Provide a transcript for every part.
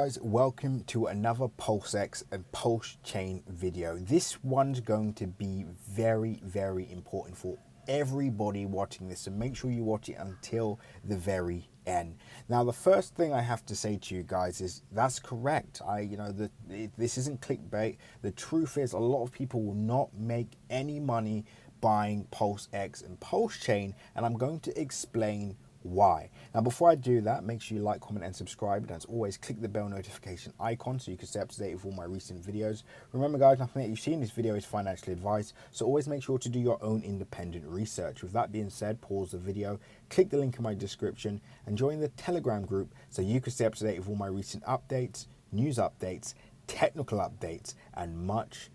Guys, welcome to another Pulsex and Pulsechain video. This one's going to be very important for everybody watching this, so make sure you watch it until the very end. Now, the first thing I have to say to you guys is that's correct. This isn't clickbait. The truth is, a lot of people will not make any money buying Pulsex and Pulsechain, and I'm going to explain why. Now, before I do that, make sure you like, comment and subscribe, and as always, click the bell notification icon so you can stay up to date with all my recent videos. Remember guys, nothing that you see in this video is financial advice, so always make sure to do your own independent research. With that being said, pause the video, click the link in my description and join the Telegram group so you can stay up to date with all my recent updates, news updates, technical updates and much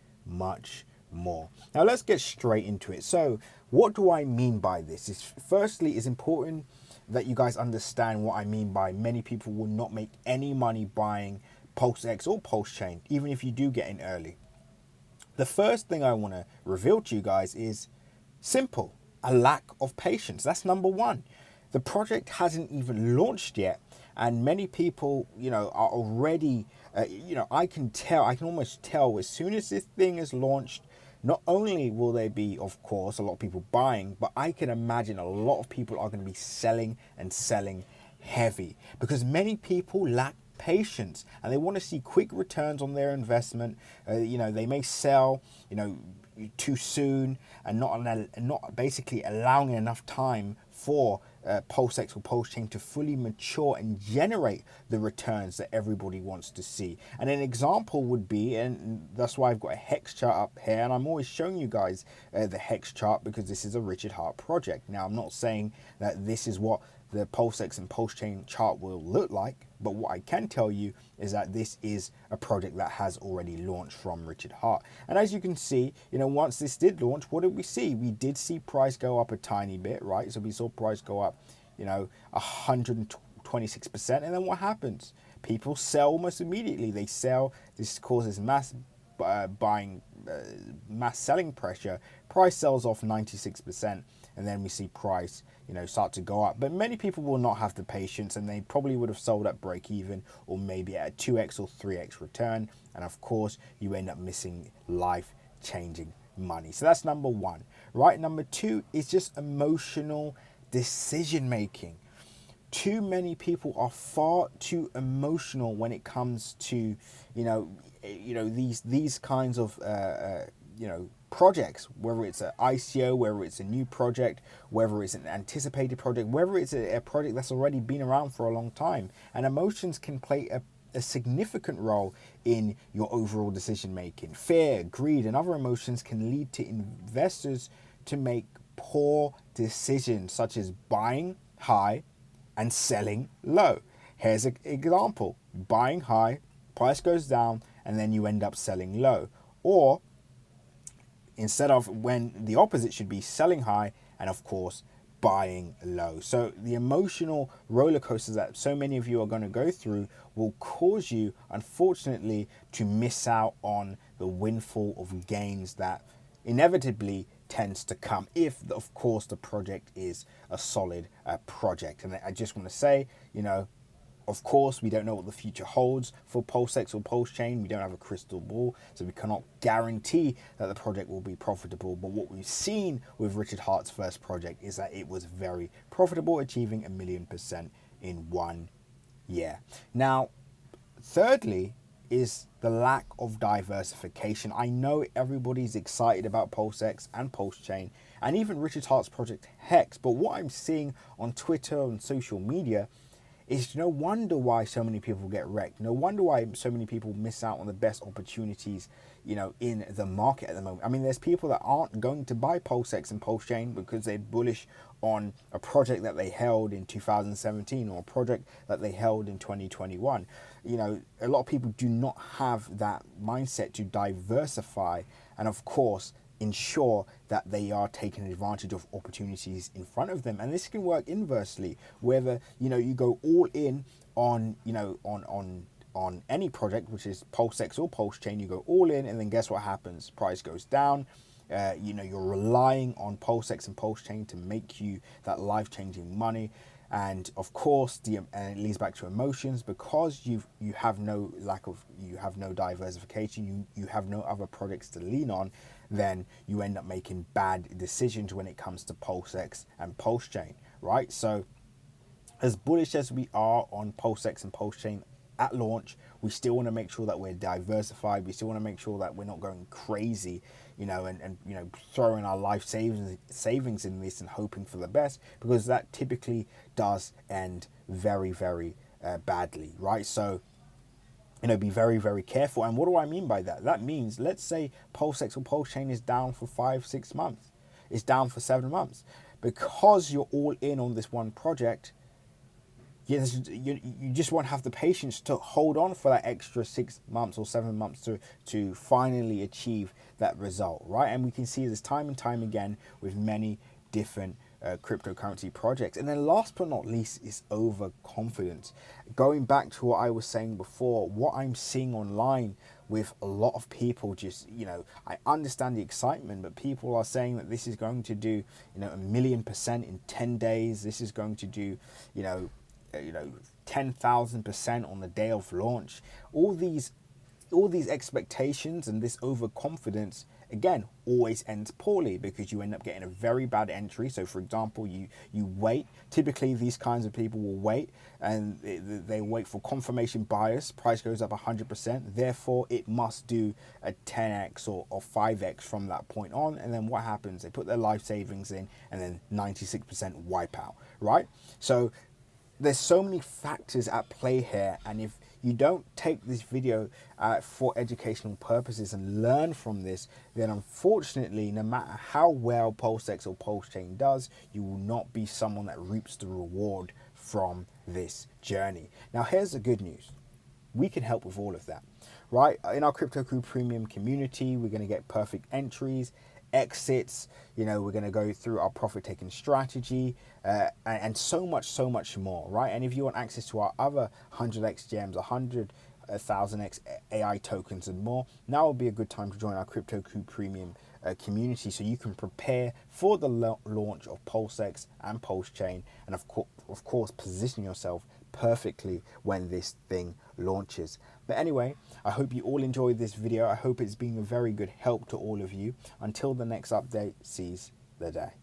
more. Now let's get straight into it. So what do I mean by this? Firstly, it's important that you guys understand what I mean by many people will not make any money buying Pulsex or Pulsechain, even if you do get in early. The first thing I want to reveal to you guys is simple: a lack of patience. That's number one. The project hasn't even launched yet, and many people, are already, I can almost tell as soon as this thing is launched, not only will there be, of course, a lot of people buying, but I can imagine a lot of people are going to be selling and selling heavy because many people lack patience and they want to see quick returns on their investment. They may sell, too soon and not basically allowing enough time for Pulsex or Pulsechain to fully mature and generate the returns that everybody wants to see. And an example would be, and that's why I've got a hex chart up here, and I'm always showing you guys the hex chart because this is a Richard Heart project. Now, I'm not saying that this is what the Pulsex and Pulsechain chart will look like, but what I can tell you is that this is a project that has already launched from Richard Heart. And as you can see, once this did launch, what did we see? We did see price go up a tiny bit, right? So we saw price go up, 126%. And then what happens? People sell almost immediately. They sell. This causes mass selling pressure. Price sells off 96%. And then we see price, start to go up. But many people will not have the patience, and they probably would have sold at break even or maybe at a 2x or 3x return. And of course, you end up missing life-changing money. So that's number one, right? Number two is just emotional decision making. Too many people are far too emotional when it comes to, these kinds of, projects, whether it's an ICO, whether it's a new project, whether it's an anticipated project, whether it's a project that's already been around for a long time. And emotions can play a significant role in your overall decision making. Fear, greed, and other emotions can lead to investors to make poor decisions, such as buying high and selling low. Here's an example: buying high, price goes down, and then you end up selling low. Or instead of, when the opposite should be, selling high and of course buying low. So the emotional roller coasters that so many of you are going to go through will cause you, unfortunately, to miss out on the windfall of gains that inevitably tends to come if, of course, the project is a solid project. And I just want to say, of course, we don't know what the future holds for Pulsex or Pulsechain. We don't have a crystal ball, so we cannot guarantee that the project will be profitable. But what we've seen with Richard Heart's first project is that it was very profitable, achieving 1,000,000% in 1 year. Now, thirdly is the lack of diversification. I know everybody's excited about Pulsex and Pulsechain and even Richard Heart's project Hex, but what I'm seeing on Twitter and social media is no wonder why so many people get wrecked. No wonder why so many people miss out on the best opportunities, in the market at the moment. I mean, there's people that aren't going to buy Pulsex and Pulsechain because they're bullish on a project that they held in 2017 or a project that they held in 2021. A lot of people do not have that mindset to diversify and, of course, ensure that they are taking advantage of opportunities in front of them. And this can work inversely, whether you go all in on on any project, which is Pulsex or Pulsechain. You go all in, and then guess what happens? Price goes down. You're relying on Pulsex and Pulsechain to make you that life-changing money. And of course, and it leads back to emotions, because you have no diversification, you have no other products to lean on, then you end up making bad decisions when it comes to Pulsex and Pulsechain, right? So as bullish as we are on Pulsex and Pulsechain at launch, we still want to make sure that we're diversified. We still want to make sure that we're not going crazy, and throwing our life savings in this and hoping for the best, because that typically does end very, very badly, right? So, be very, very careful. And what do I mean by that? That means, let's say Pulsex or Pulsechain is down for 5-6 months. It's down for 7 months. Because you're all in on this one project, you just won't have the patience to hold on for that extra 6 months or 7 months to finally achieve that result, right? And we can see this time and time again with many different cryptocurrency projects. And then last but not least is overconfidence. Going back to what I was saying before, what I'm seeing online with a lot of people, just, I understand the excitement, but people are saying that this is going to do, 1,000,000% in 10 days. This is going to do, 10,000% on the day of launch. All these expectations and this overconfidence, again, always ends poorly, because you end up getting a very bad entry. So for example, you wait. Typically these kinds of people will wait, and they wait for confirmation bias. Price goes up 100%, therefore it must do a 10x or 5x from that point on. And then what happens? They put their life savings in, and then 96% wipeout, right? So there's so many factors at play here, and if you don't take this video for educational purposes and learn from this, then unfortunately, no matter how well Pulsex or Pulsechain does, you will not be someone that reaps the reward from this journey. Now, here's the good news. We can help with all of that, right? In our Crypto Crew Premium community, we're going to get perfect entries, exits, we're going to go through our profit taking strategy, and so much more, right? And if you want access to our other 100x gems, 100,000x AI tokens and more, now would be a good time to join our Crypto Crew Premium community, so you can prepare for the launch of Pulsex and Pulsechain, and of course position yourself perfectly when this thing launches. But anyway, I hope you all enjoyed this video. I hope it's been a very good help to all of you. Until the next update, seize the day.